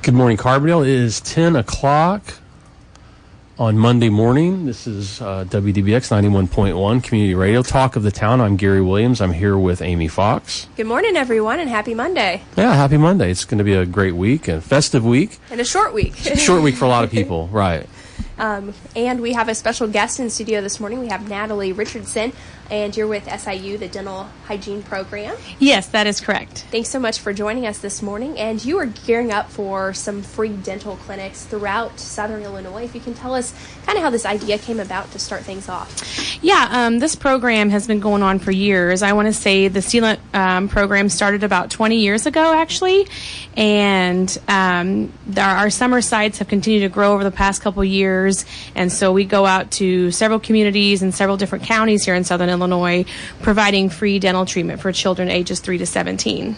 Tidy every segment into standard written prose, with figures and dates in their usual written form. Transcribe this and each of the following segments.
Good morning, Carbondale. It is 10 o'clock on Monday morning. This is WDBX 91.1 Community Radio, Talk of the Town. I'm Gary Williams. I'm here with Amy Fox. Good morning, everyone, and happy Monday. Yeah, happy Monday. It's going to be a great week, a festive week. And a short week. Short week for a lot of people, right. And we have a special guest in studio this morning. We have Natalie Richardson, and you're with SIU, the Dental Hygiene Program. Yes, that is correct. Thanks so much for joining us this morning. And you are gearing up for some free dental clinics throughout Southern Illinois. If you can tell us kind of how this idea came about to start things off. Yeah, this program has been going on for years. I want to say the Sealant program started about 20 years ago, actually. And our summer sites have continued to grow over the past couple years. And so we go out to several communities and several different counties here in Southern Illinois, providing free dental treatment for children ages 3 to 17.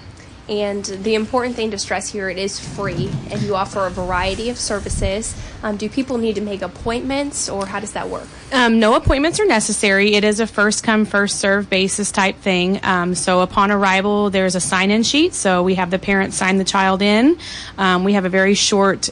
And the important thing to stress here, it is free, and you offer a variety of services. Do people need to make appointments, or how does that work? No appointments are necessary. It is a first-come, first-served basis type thing. So upon arrival, there's a sign-in sheet, so we have the parents sign the child in. We have a very short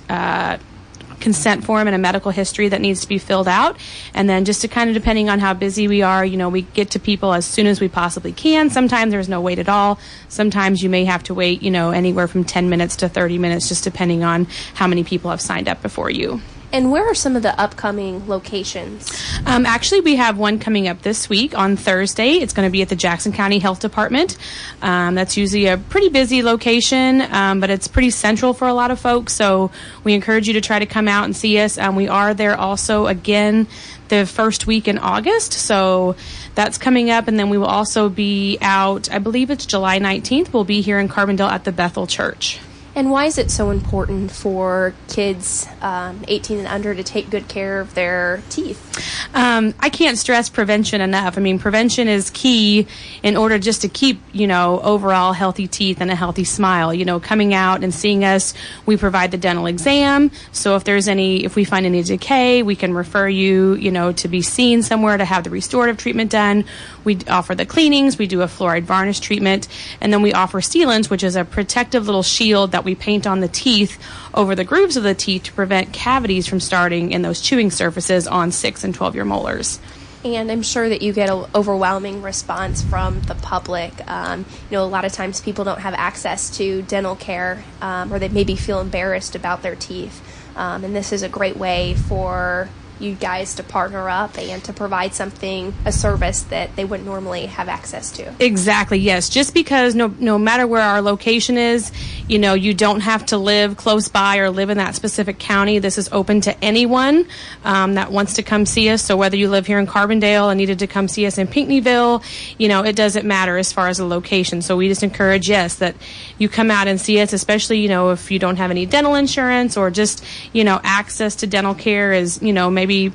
consent form and a medical history that needs to be filled out, and then just to kind of depending on how busy we are, we get to people as soon as we possibly can. Sometimes there's no wait at all. Sometimes you may have to wait anywhere from 10 minutes to 30 minutes, just depending on how many people have signed up before you. And where are some of the upcoming locations? Actually, we have one coming up this week on Thursday. It's going to be at the Jackson County Health Department. That's usually a pretty busy location, but it's pretty central for a lot of folks. So we encourage you to try to come out and see us. We are there also again the first week in August. So that's coming up. And then we will also be out, I believe it's July 19th. We'll be here in Carbondale at the Bethel Church. And why is it so important for kids 18 and under to take good care of their teeth? I can't stress prevention enough. I mean, prevention is key in order just to keep, overall healthy teeth and a healthy smile. Coming out and seeing us, we provide the dental exam. So if we find any decay, we can refer you, to be seen somewhere to have the restorative treatment done. We offer the cleanings. We do a fluoride varnish treatment. And then we offer sealants, which is a protective little shield that we paint on the teeth over the grooves of the teeth to prevent cavities from starting in those chewing surfaces on 6 and 12-year molars. And I'm sure that you get an overwhelming response from the public. A lot of times people don't have access to dental care, or they maybe feel embarrassed about their teeth. And this is a great way for you guys to partner up and to provide a service that they wouldn't normally have access to. Exactly, yes. Just because no matter where our location is, you don't have to live close by or live in that specific county. This is open to anyone that wants to come see us. So whether you live here in Carbondale and needed to come see us in Pinckneyville, it doesn't matter as far as the location. So we just encourage, yes, that you come out and see us, especially, if you don't have any dental insurance or just, access to dental care is, maybe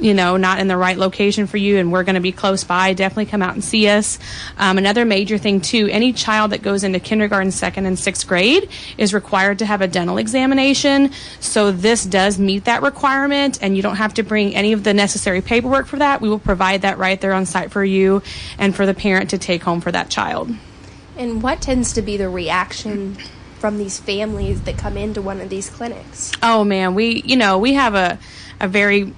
not in the right location for you and we're going to be close by, definitely come out and see us. Another major thing too, any child that goes into kindergarten, 2nd and 6th grade is required to have a dental examination. So this does meet that requirement and you don't have to bring any of the necessary paperwork for that. We will provide that right there on site for you and for the parent to take home for that child. And what tends to be the reaction from these families that come into one of these clinics? Oh man, we have a very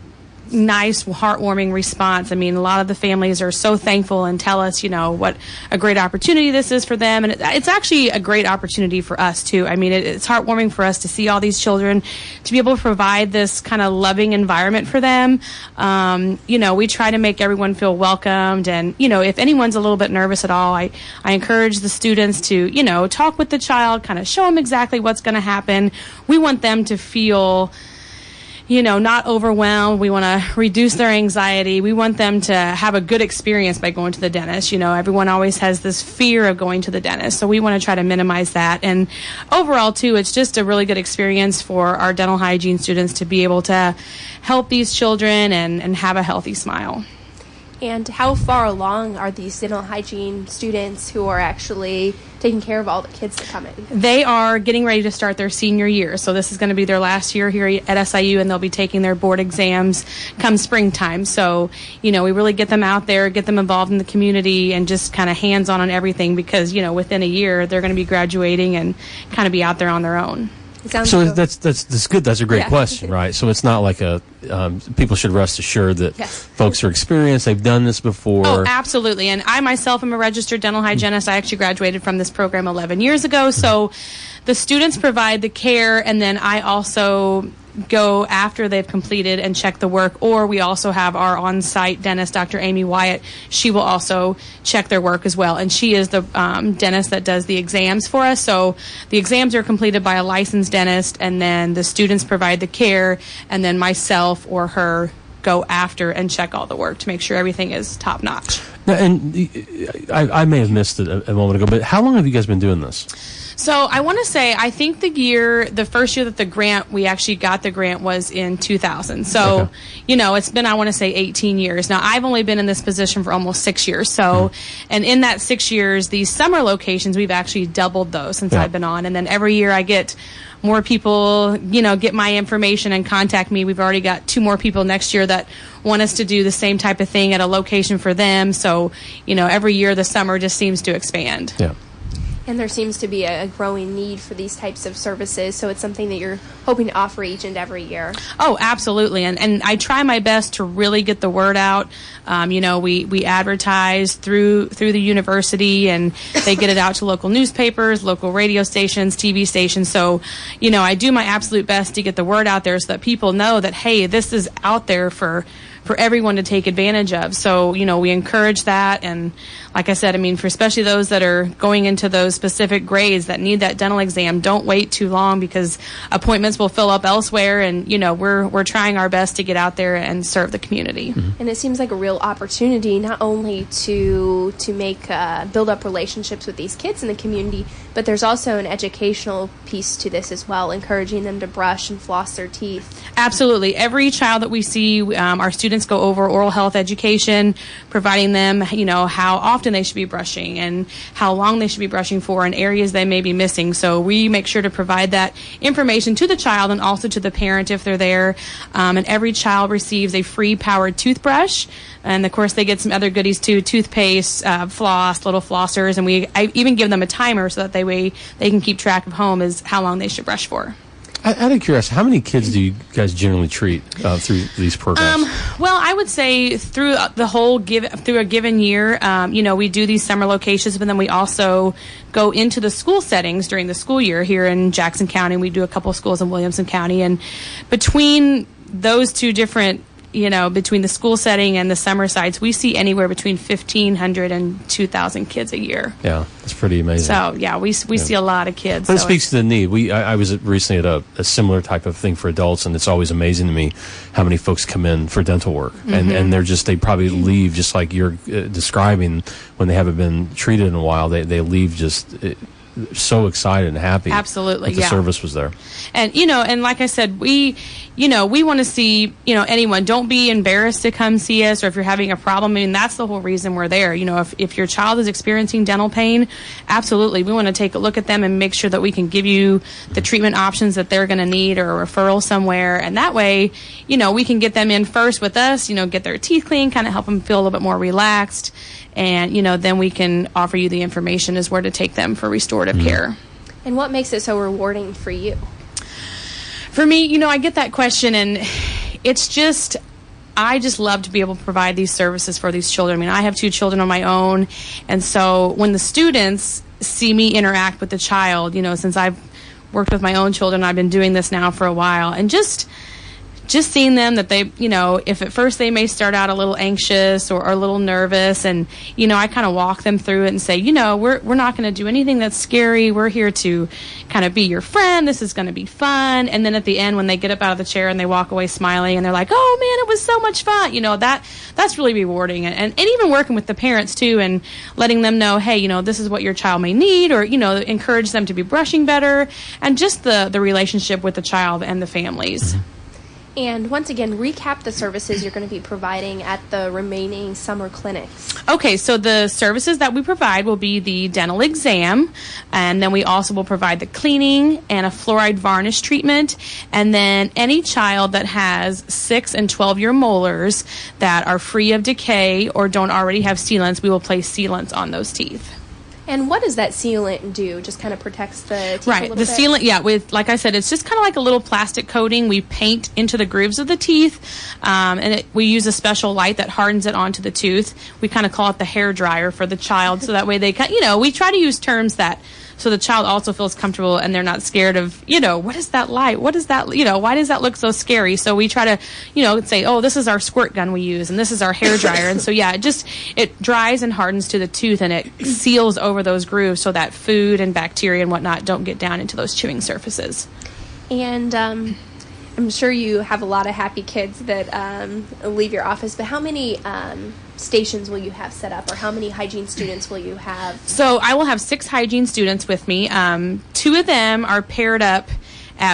nice, heartwarming response. I mean, a lot of the families are so thankful and tell us, what a great opportunity this is for them. And it's actually a great opportunity for us, too. I mean, it's heartwarming for us to see all these children, to be able to provide this kind of loving environment for them. We try to make everyone feel welcomed. And, if anyone's a little bit nervous at all, I encourage the students to, talk with the child, kind of show them exactly what's going to happen. We want them to feel not overwhelmed. We want to reduce their anxiety. We want them to have a good experience by going to the dentist. Everyone always has this fear of going to the dentist. So we want to try to minimize that. And overall, too, it's just a really good experience for our dental hygiene students to be able to help these children and have a healthy smile. And how far along are these dental hygiene students who are actually taking care of all the kids that come in? They are getting ready to start their senior year. So this is going to be their last year here at SIU, and they'll be taking their board exams come springtime. So, we really get them out there, get them involved in the community, and just kind of hands-on everything because, within a year, they're going to be graduating and kind of be out there on their own. So that's good. That's a great question, right? So it's not like people should rest assured that folks are experienced. They've done this before. Oh, absolutely. And I myself am a registered dental hygienist. I actually graduated from this program 11 years ago. So the students provide the care, and then I also go after they've completed and check the work, or we also have our on-site dentist, Dr. Amy Wyatt. She will also check their work as well, and she is the dentist that does the exams for us. So the exams are completed by a licensed dentist, and then the students provide the care, and then myself or her go after and check all the work to make sure everything is top-notch. Now, and I may have missed it a moment ago, but how long have you guys been doing this? So I want to say, I think the first year that we actually got the grant was in 2000. So, it's been, I want to say 18 years. Now, I've only been in this position for almost 6 years. So, and in that 6 years, these summer locations, we've actually doubled those since I've been on. And then every year I get more people, get my information and contact me. We've already got 2 more people next year that want us to do the same type of thing at a location for them. So, every year the summer just seems to expand. Yeah. And there seems to be a growing need for these types of services, so it's something that you're hoping to offer each and every year. Oh, absolutely. And I try my best to really get the word out. We advertise through the university, and they get it out to local newspapers, local radio stations, TV stations. So, I do my absolute best to get the word out there so that people know that, hey, this is out there for everyone to take advantage of. So, we encourage that. And like I said, for especially those that are going into those specific grades that need that dental exam, don't wait too long, because appointments will fill up elsewhere. And, we're trying our best to get out there and serve the community. Mm-hmm. And it seems like a real opportunity not only to make build up relationships with these kids in the community, but there's also an educational piece to this as well, encouraging them to brush and floss their teeth. Absolutely. Every child that we see, our students go over oral health education, providing them, how often they should be brushing and how long they should be brushing for and areas they may be missing. So we make sure to provide that information to the child and also to the parent if they're there. And every child receives a free powered toothbrush. And, of course, they get some other goodies, too, toothpaste, floss, little flossers. And I even give them a timer so that they can keep track of home as how long they should brush for. Out of curiosity, how many kids do you guys generally treat through these programs? Well, I would say through through a given year, we do these summer locations, but then we also go into the school settings during the school year here in Jackson County. We do a couple of schools in Williamson County, and between those two different, between the school setting and the summer sites, we see anywhere between 1,500 and 2,000 kids a year. Yeah, that's pretty amazing. So, we see a lot of kids. But it speaks to the need. I was recently at a similar type of thing for adults, and it's always amazing to me how many folks come in for dental work. Mm-hmm. And they probably leave just like you're describing when they haven't been treated in a while. They leave just so excited and happy. Absolutely, that the service was there. And and like I said, we want to see anyone. Don't be embarrassed to come see us, or if you're having a problem. That's the whole reason we're there. If your child is experiencing dental pain, absolutely, we want to take a look at them and make sure that we can give you the treatment options that they're going to need, or a referral somewhere. And that way, we can get them in first with us. Get their teeth clean, kind of help them feel a little bit more relaxed. And, then we can offer you the information as where to take them for restorative care. And what makes it so rewarding for you? For me, I get that question, and it's just, I just love to be able to provide these services for these children. I have 2 children on my own, and so when the students see me interact with the child, since I've worked with my own children, I've been doing this now for a while, and just seeing them that they, if at first they may start out a little anxious or a little nervous, and, I kind of walk them through it and say, we're not going to do anything that's scary. We're here to kind of be your friend. This is going to be fun. And then at the end, when they get up out of the chair and they walk away smiling and they're like, oh man, it was so much fun. That's really rewarding. And even working with the parents too, and letting them know, hey, this is what your child may need, or, encourage them to be brushing better, and just the relationship with the child and the families. Mm-hmm. And once again, recap the services you're going to be providing at the remaining summer clinics. Okay, so the services that we provide will be the dental exam, and then we also will provide the cleaning and a fluoride varnish treatment, and then any child that has 6 and 12-year molars that are free of decay or don't already have sealants, we will place sealants on those teeth. And what does that sealant do? Just kind of protects the teeth a Right. little The bit? sealant, with, like I said, it's just kind of like a little plastic coating. We paint into the grooves of the teeth, and we use a special light that hardens it onto the tooth. We kind of call it the hair dryer for the child, so that way they we try to use terms that so the child also feels comfortable and they're not scared of, what is that light? What is that, why does that look so scary? So we try to, say, oh, this is our squirt gun we use and this is our hair dryer. And so, it dries and hardens to the tooth and it seals over those grooves so that food and bacteria and whatnot don't get down into those chewing surfaces. And I'm sure you have a lot of happy kids that leave your office, but how many stations will you have set up, or how many hygiene students will you have? So I will have 6 hygiene students with me. 2 of them are paired up.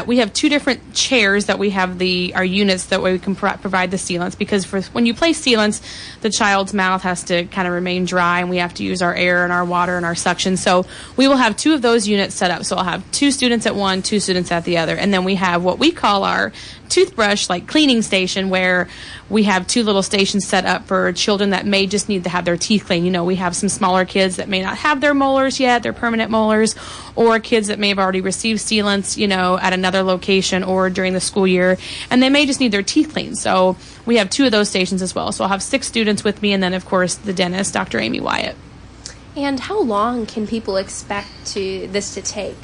We have 2 different chairs that we have our units, that way we can provide the sealants, because when you place sealants, the child's mouth has to kind of remain dry and we have to use our air and our water and our suction. So we will have 2 of those units set up. So I'll have 2 students at one, 2 students at the other. And then we have what we call our toothbrush cleaning station, where we have 2 little stations set up for children that may just need to have their teeth cleaned. We have some smaller kids that may not have their molars yet, their permanent molars, or kids that may have already received sealants, at another location or during the school year, and they may just need their teeth cleaned. So we have 2 of those stations as well. So I'll have 6 students with me, and then of course the dentist, Dr. Amy Wyatt. And how long can people expect this to take?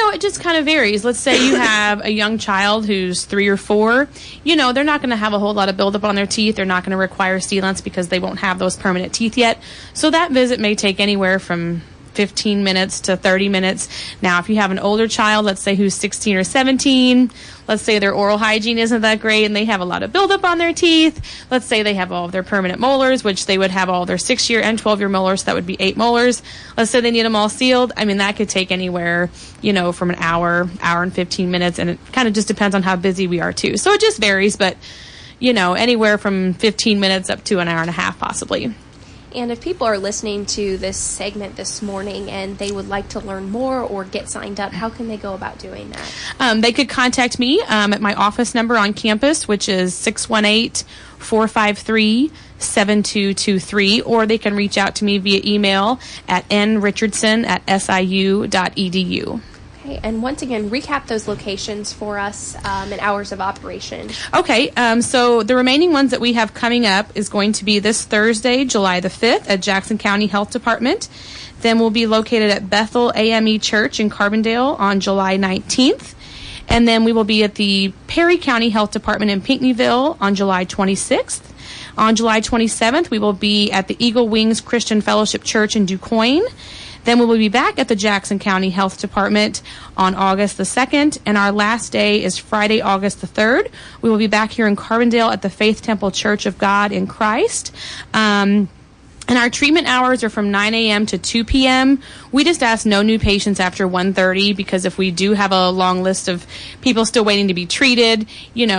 It just kind of varies. Let's say you have a young child who's 3 or 4, they're not going to have a whole lot of buildup on their teeth. They're not going to require sealants because they won't have those permanent teeth yet. So that visit may take anywhere from 15 minutes to 30 minutes. Now, if you have an older child, let's say who's 16 or 17, let's say their oral hygiene isn't that great and they have a lot of buildup on their teeth. Let's say they have all of their permanent molars, which they would have all their 6-year and 12-year molars. So that would be 8 molars. Let's say they need them all sealed. That could take anywhere, from an hour and 15 minutes. And it kind of just depends on how busy we are too. So it just varies, but, anywhere from 15 minutes up to an hour and a half possibly. And if people are listening to this segment this morning and they would like to learn more or get signed up, how can they go about doing that? They could contact me at my office number on campus, which is 618-453-7223, or they can reach out to me via email at nrichardson@siu.edu. Okay, and once again, recap those locations for us and hours of operation. Okay, so the remaining ones that we have coming up is going to be this Thursday, July the 5th at Jackson County Health Department. Then we'll be located at Bethel AME Church in Carbondale on July 19th. And then we will be at the Perry County Health Department in Pinckneyville on July 26th. On July 27th, we will be at the Eagle Wings Christian Fellowship Church in DuQuoin. Then we will be back at the Jackson County Health Department on August the 2nd, and our last day is Friday, August the 3rd. We will be back here in Carbondale at the Faith Temple Church of God in Christ. And our treatment hours are from 9 a.m. to 2 p.m. We just ask no new patients after 1:30, because if we do have a long list of people still waiting to be treated,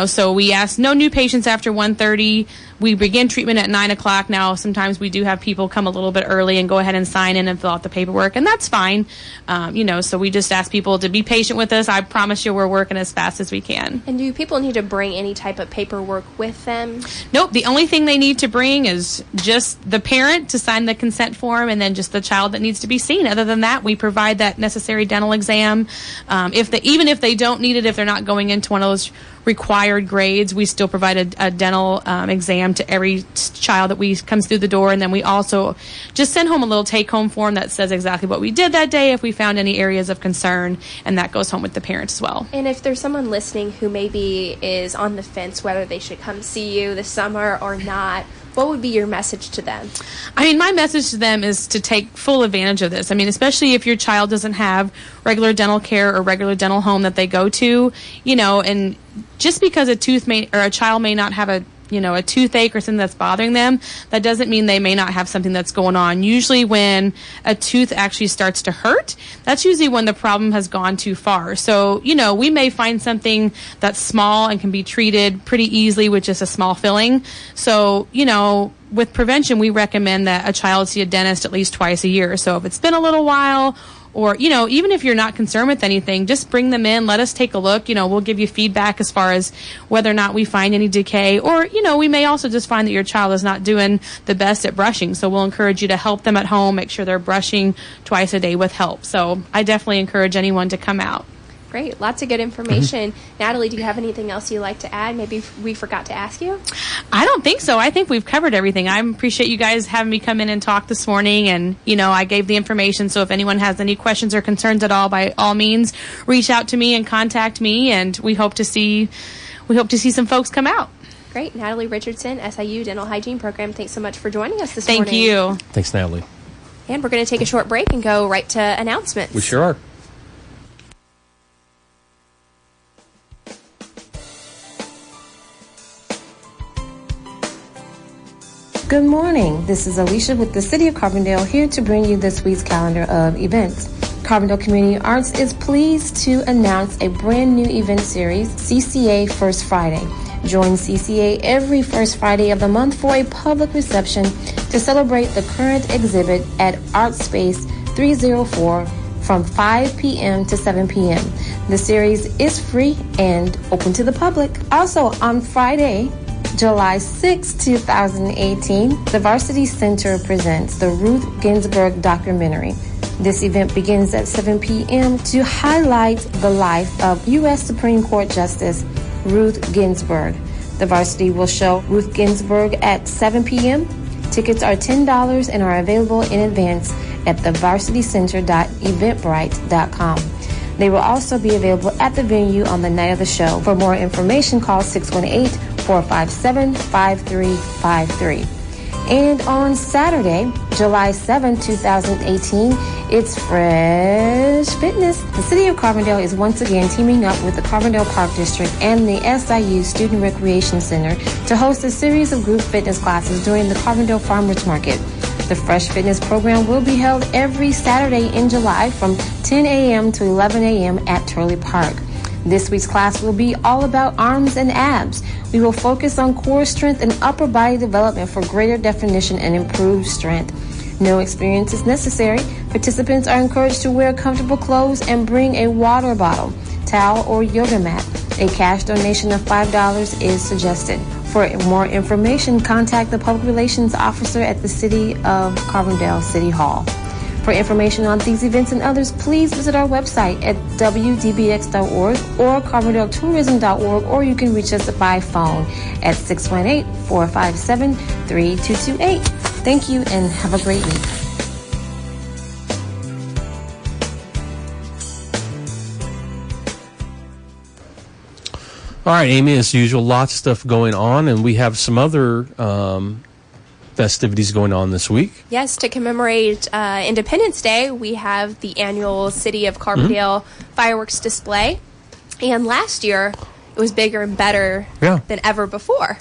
so we ask no new patients after 1:30. We begin treatment at 9 o'clock. Now, sometimes we do have people come a little bit early and go ahead and sign in and fill out the paperwork, and that's fine. So we just ask people to be patient with us. I promise you we're working as fast as we can. And do people need to bring any type of paperwork with them? Nope. The only thing they need to bring is just the parent to sign the consent form, and then just the child that needs to be seen. Other than that, we provide that necessary dental exam. Even if they don't need it, if they're not going into one of those required grades, we still provide a dental exam to every child that comes through the door. And then we also just send home a little take-home form that says exactly what we did that day, if we found any areas of concern, and that goes home with the parents as well. And if there's someone listening who maybe is on the fence whether they should come see you this summer or not, what would be your message to them? My message to them is to take full advantage of this. Especially if your child doesn't have regular dental care or regular dental home that they go to, and just because a child may not have a toothache or something that's bothering them, that doesn't mean they may not have something that's going on. Usually when a tooth actually starts to hurt, that's usually when the problem has gone too far. So, we may find something that's small and can be treated pretty easily with just a small filling. So, with prevention, we recommend that a child see a dentist at least twice a year. So if it's been a little while, or, you know, even if you're not concerned with anything, just bring them in. Let us take a look. You know, we'll give you feedback as far as whether or not we find any decay, or, you know, we may also just find that your child is not doing the best at brushing. So we'll encourage you to help them at home, make sure they're brushing twice a day with help. So I definitely encourage anyone to come out. Great. Lots of good information. Natalie, do you have anything else you'd like to add? Maybe we forgot to ask you? I don't think so. I think we've covered everything. I appreciate you guys having me come in and talk this morning. And, you know, I gave the information. So if anyone has any questions or concerns at all, by all means, reach out to me and contact me. And we hope to see some folks come out. Great. Natalie Richardson, SIU Dental Hygiene Program. Thanks so much for joining us this morning. Thank you. Thanks, Natalie. And we're going to take a short break and go right to announcements. We sure are. Good morning. This is Alicia with the City of Carbondale, here to bring you this week's calendar of events. Carbondale Community Arts is pleased to announce a brand new event series, CCA First Friday. Join CCA every first Friday of the month for a public reception to celebrate the current exhibit at Art Space 304 from 5 p.m. to 7 p.m. The series is free and open to the public. Also, on Friday, July 6, 2018, the Varsity Center presents the Ruth Ginsburg documentary. This event begins at 7 p.m. to highlight the life of U.S. Supreme Court Justice Ruth Ginsburg. The Varsity will show Ruth Ginsburg at 7 p.m. Tickets are $10 and are available in advance at thevarsitycenter.eventbrite.com. They will also be available at the venue on the night of the show. For more information, call 618-457-5353. And on Saturday, July 7, 2018, it's Fresh Fitness. The City of Carbondale is once again teaming up with the Carbondale Park District and the SIU Student Recreation Center to host a series of group fitness classes during the Carbondale Farmers Market. The Fresh Fitness program will be held every Saturday in July from 10 a.m. to 11 a.m. at Turley Park. This week's class will be all about arms and abs. We will focus on core strength and upper body development for greater definition and improved strength. No experience is necessary. Participants are encouraged to wear comfortable clothes and bring a water bottle, towel, or yoga mat. A cash donation of $5 is suggested. For more information, contact the Public Relations Officer at the City of Carbondale City Hall. For information on these events and others, please visit our website at WDBX.org or CarbondaleTourism.org, or you can reach us by phone at 618-457-3228. Thank you and have a great week. All right, Amy, as usual, lots of stuff going on, and we have some other festivities going on this week. Yes, to commemorate Independence Day, we have the annual City of Carbondale fireworks display. And last year, it was bigger and better than ever before.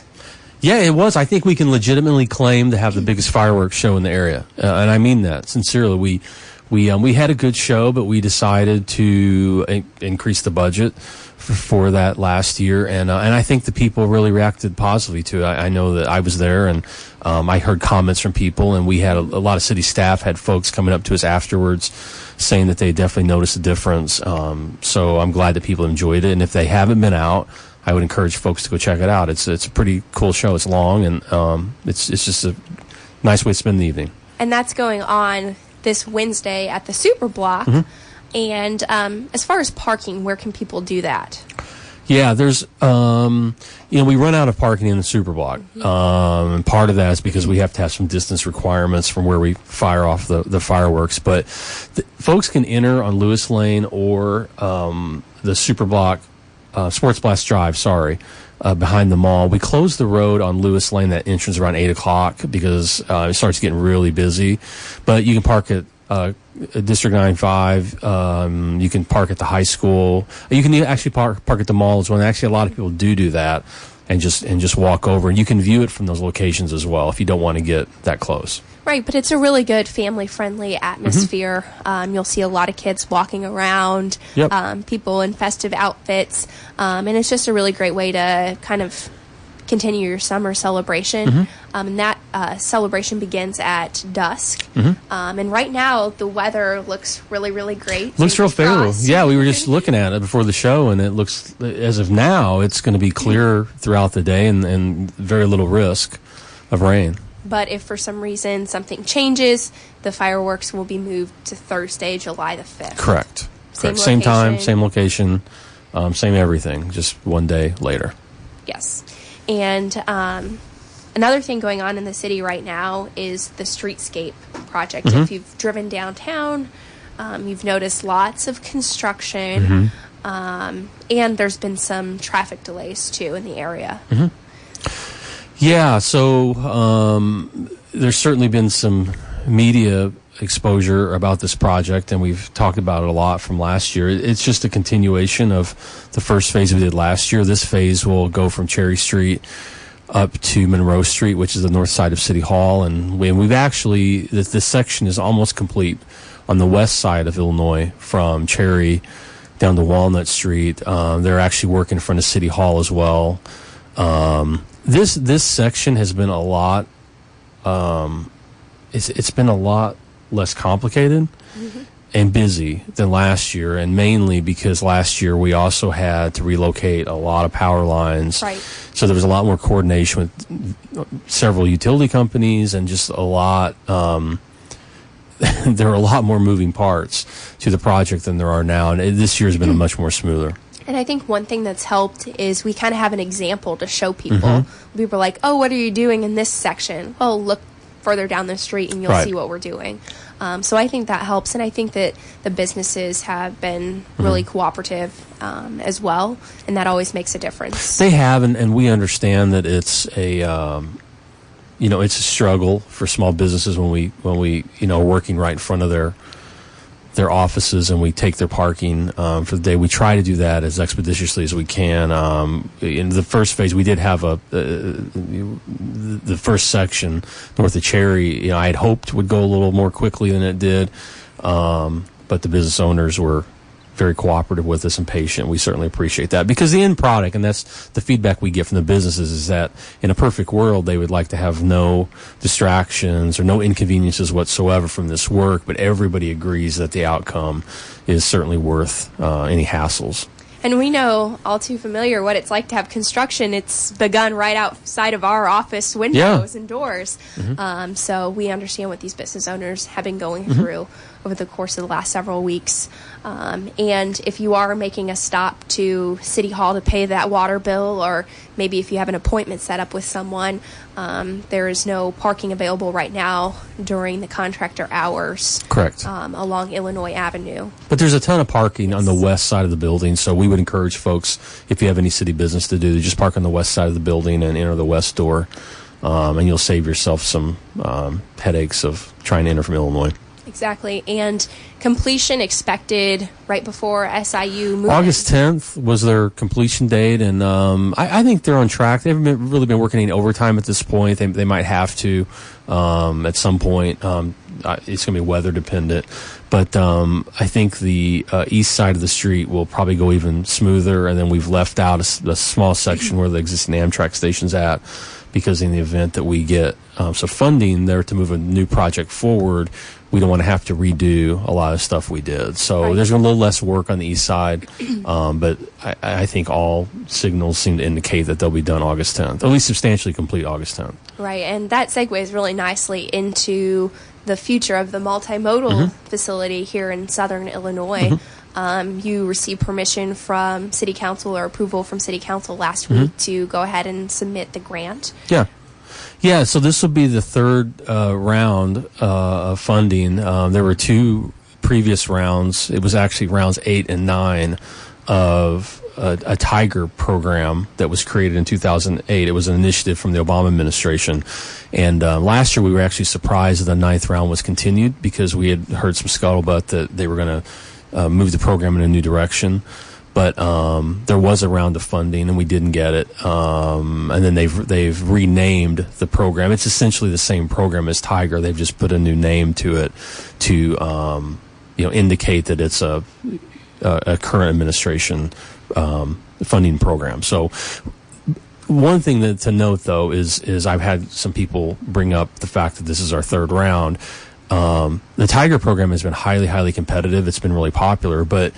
Yeah, it was. I think we can legitimately claim to have the biggest fireworks show in the area, and I mean that sincerely. We had a good show, but we decided to increase the budget for that last year, and I think the people really reacted positively to it. I know that I was there, and I heard comments from people, and we had a lot of city staff had folks coming up to us afterwards saying that they definitely noticed a difference. So I'm glad that people enjoyed it, and if they haven't been out, I would encourage folks to go check it out. It's a pretty cool show. It's long, and it's just a nice way to spend the evening. And that's going on this Wednesday at the Super Block. And as far as parking, where can people do that? Yeah, there's, we run out of parking in the Super Block. And part of that is because we have to have some distance requirements from where we fire off the fireworks. But folks can enter on Lewis Lane or the Super Block, Sports Blast Drive, behind the mall. We close the road on Lewis Lane, that entrance, around 8 o'clock because it starts getting really busy. But you can park at District 95. You can park at the high school. You can actually park at the mall as well. And actually, a lot of people do that and just walk over. And you can view it from those locations as well if you don't want to get that close. Right, but it's a really good family-friendly atmosphere. You'll see a lot of kids walking around, people in festive outfits, and it's just a really great way to kind of continue your summer celebration. And that celebration begins at dusk. And right now, the weather looks really, really great. Looks real favorable. Yeah, we were just looking at it before the show, and it looks, as of now, it's going to be clear throughout the day and very little risk of rain. But if for some reason something changes, the fireworks will be moved to Thursday, July the 5th. Correct. Same time, same location, same everything, just one day later. Yes. And another thing going on in the city right now is the streetscape project. If you've driven downtown, you've noticed lots of construction, and there's been some traffic delays, too, in the area. Yeah, so there's certainly been some media exposure about this project, and we've talked about it a lot from last year. It's just a continuation of the first phase we did last year. This phase will go from Cherry Street up to Monroe Street, which is the north side of City Hall, and we've actually, this section is almost complete on the west side of Illinois from Cherry down to Walnut Street. They're actually working in front of City Hall as well. This section has been a lot. It's been a lot less complicated and busy than last year, and mainly because last year we also had to relocate a lot of power lines. Right. So there was a lot more coordination with several utility companies, and just a lot. There are a lot more moving parts to the project than there are now, and this year has been much more smoother. And I think one thing that's helped is we kind of have an example to show people. People are like, oh, what are you doing in this section? Well, look further down the street and you'll see what we're doing. So I think that helps. And I think that the businesses have been really cooperative as well. And that always makes a difference. They have, and we understand that it's a, it's a struggle for small businesses when we are working right in front of their offices, and we take their parking for the day. We try to do that as expeditiously as we can. In the first phase, we did have the first section north of Cherry. I had hoped would go a little more quickly than it did, but the business owners were very cooperative with us and patient. We certainly appreciate that, because the end product, and that's the feedback we get from the businesses, is that in a perfect world they would like to have no distractions or no inconveniences whatsoever from this work, but everybody agrees that the outcome is certainly worth any hassles. And we know all too familiar what it's like to have construction. It's begun right outside of our office windows and doors. So we understand what these business owners have been going through over the course of the last several weeks. And if you are making a stop to City Hall to pay that water bill, or maybe if you have an appointment set up with someone, there is no parking available right now during the contractor hours. Correct. Along Illinois Avenue. But there's a ton of parking on the west side of the building, so we would encourage folks, if you have any city business to do, to just park on the west side of the building and enter the west door, and you'll save yourself some headaches of trying to enter from Illinois. Exactly. And completion expected right before SIU moves. August 10th was their completion date, and I think they're on track. They haven't really been working any overtime at this point. They might have to at some point. It's going to be weather dependent. But I think the east side of the street will probably go even smoother, and then we've left out a small section where the existing Amtrak station's at, because in the event that we get some funding there to move a new project forward, we don't want to have to redo a lot of stuff we did. So there's a little less work on the east side, but I think all signals seem to indicate that they'll be done August 10th, at least substantially complete August 10th. Right, and that segues really nicely into the future of the multimodal facility here in southern Illinois. You received permission from City Council, or approval from City Council last week, to go ahead and submit the grant. Yeah, so this will be the third round of funding. There were two previous rounds. It was actually rounds 8 and 9 of a Tiger program that was created in 2008. It was an initiative from the Obama administration. And last year we were actually surprised that the 9th round was continued, because we had heard some scuttlebutt that they were going to move the program in a new direction. But there was a round of funding, and we didn't get it. And then they've renamed the program. It's essentially the same program as Tiger. They've just put a new name to it to indicate that it's a current administration funding program. So one thing to note, though, is I've had some people bring up the fact that this is our third round. The Tiger program has been highly, highly competitive. It's been really popular. But,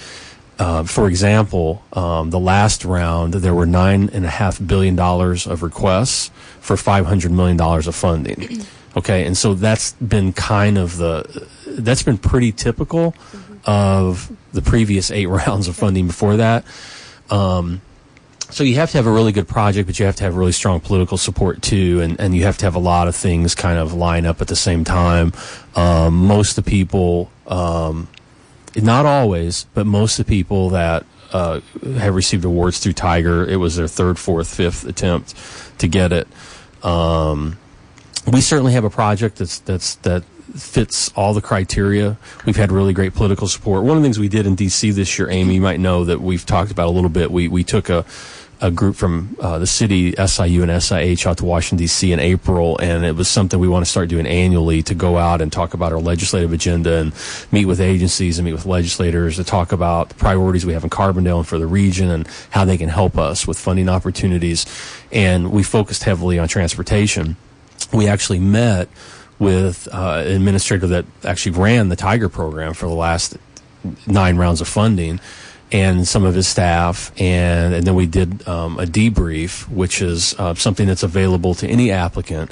for example, the last round, there were $9.5 billion of requests for $500 million of funding. Okay, and so that's been that's been pretty typical of the previous 8 rounds of funding before that. So you have to have a really good project, but you have to have really strong political support too, and you have to have a lot of things kind of line up at the same time. Most of the people, not always, but most of the people that have received awards through Tiger, it was their 3rd, 4th, 5th attempt to get it. We certainly have a project that fits all the criteria. We've had really great political support. One of the things we did in D.C. this year, Amy, you might know that we've talked about a little bit. We took a group from the city, SIU and SIH, out to Washington, D.C. in April, and it was something we want to start doing annually, to go out and talk about our legislative agenda and meet with agencies and meet with legislators to talk about the priorities we have in Carbondale and for the region and how they can help us with funding opportunities. And we focused heavily on transportation. We actually met with an administrator that actually ran the Tiger program for the last 9 rounds of funding, and some of his staff, and then we did a debrief, which is something that's available to any applicant.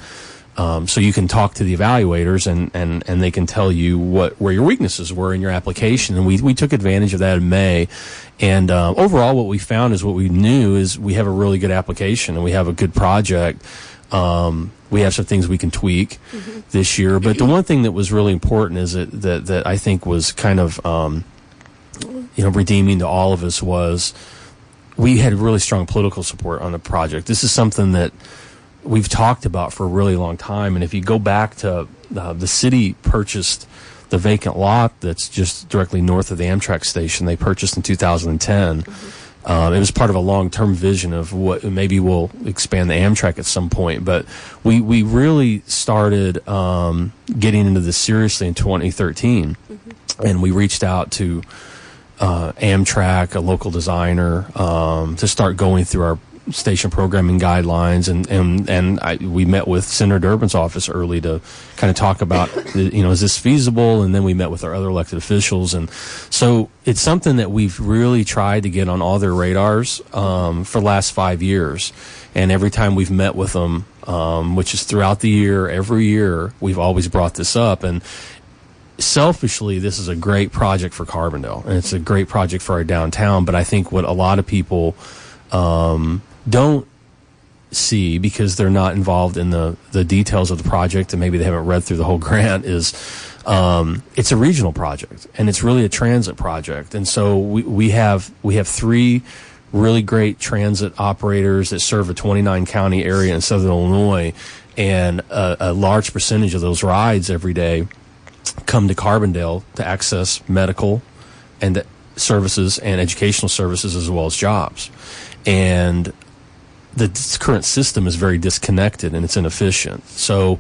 So you can talk to the evaluators, and they can tell you where your weaknesses were in your application. And we took advantage of that in May. And overall, what we found is what we knew is we have a really good application and we have a good project. We have some things we can tweak this year. But the one thing that was really important is that I think was kind of redeeming to all of us was we had really strong political support on the project. This is something that we've talked about for a really long time. And if you go back to the city purchased the vacant lot that's just directly north of the Amtrak station. They purchased in 2010. It was part of a long-term vision of what maybe we'll expand the Amtrak at some point. But we really started getting into this seriously in 2013. And we reached out to Amtrak, a local designer, to start going through our station programming guidelines, and we met with Senator Durbin's office early to kind of talk about, is this feasible? And then we met with our other elected officials, and so it's something that we've really tried to get on all their radars for the last 5 years. And every time we've met with them, which is throughout the year, every year, we've always brought this up. And selfishly, this is a great project for Carbondale, and it's a great project for our downtown. But I think what a lot of people don't see, because they're not involved in the details of the project, and maybe they haven't read through the whole grant, is it's a regional project, and it's really a transit project. And so we have 3 really great transit operators that serve a 29 county area in southern Illinois, and a large percentage of those rides every day come to Carbondale to access medical and services and educational services, as well as jobs. And the current system is very disconnected and it's inefficient. So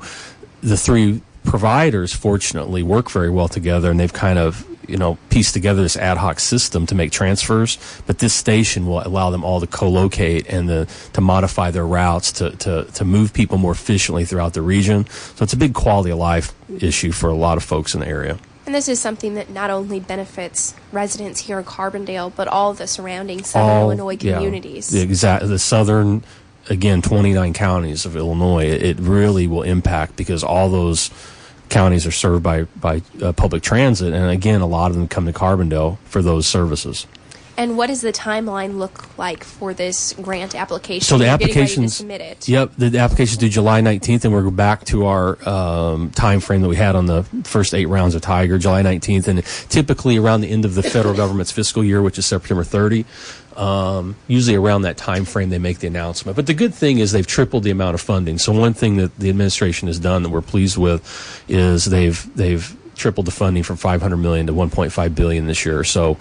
the 3 providers, fortunately, work very well together, and they've kind of, pieced together this ad hoc system to make transfers. But this station will allow them all to co-locate and to modify their routes to move people more efficiently throughout the region. So it's a big quality of life issue for a lot of folks in the area. And this is something that not only benefits residents here in Carbondale, but all the surrounding southern Illinois communities. Yeah, the southern, again, 29 counties of Illinois, it really will impact, because all those counties are served by public transit. And again, a lot of them come to Carbondale for those services. And what does the timeline look like for this grant application? So the application's submit it. Yep, the application's due July 19th, and we're back to our time frame that we had on the first 8 rounds of Tiger, July 19th, and typically around the end of the federal government's fiscal year, which is September 30. Usually around that time frame they make the announcement. But the good thing is they've tripled the amount of funding. So one thing that the administration has done that we're pleased with is they've tripled the funding from $500 million to $1.5 billion this year. So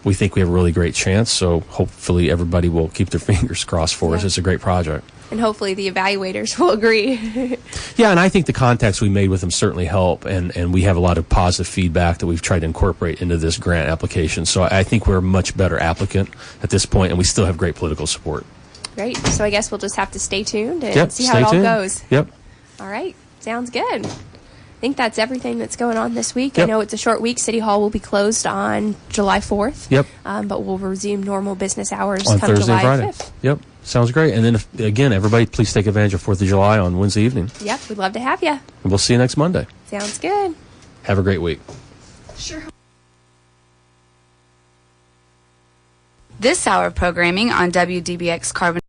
we think we have a really great chance, so hopefully everybody will keep their fingers crossed for us. It's a great project. And hopefully the evaluators will agree. Yeah, and I think the contacts we made with them certainly help, and we have a lot of positive feedback that we've tried to incorporate into this grant application. So I think we're a much better applicant at this point, and we still have great political support. Great. So I guess we'll just have to stay tuned and Yep, see how stay it all tuned. goes. Yep. All right. Sounds good. I think that's everything that's going on this week. Yep. I know it's a short week. City Hall will be closed on July 4th. Yep. But we'll resume normal business hours On come Thursday July and Friday. 5th. Yep. Sounds great. And then, again, everybody, please take advantage of 4th of July on Wednesday evening. Yep. We'd love to have you. And we'll see you next Monday. Sounds good. Have a great week. Sure. This hour of programming on WDBX Carbon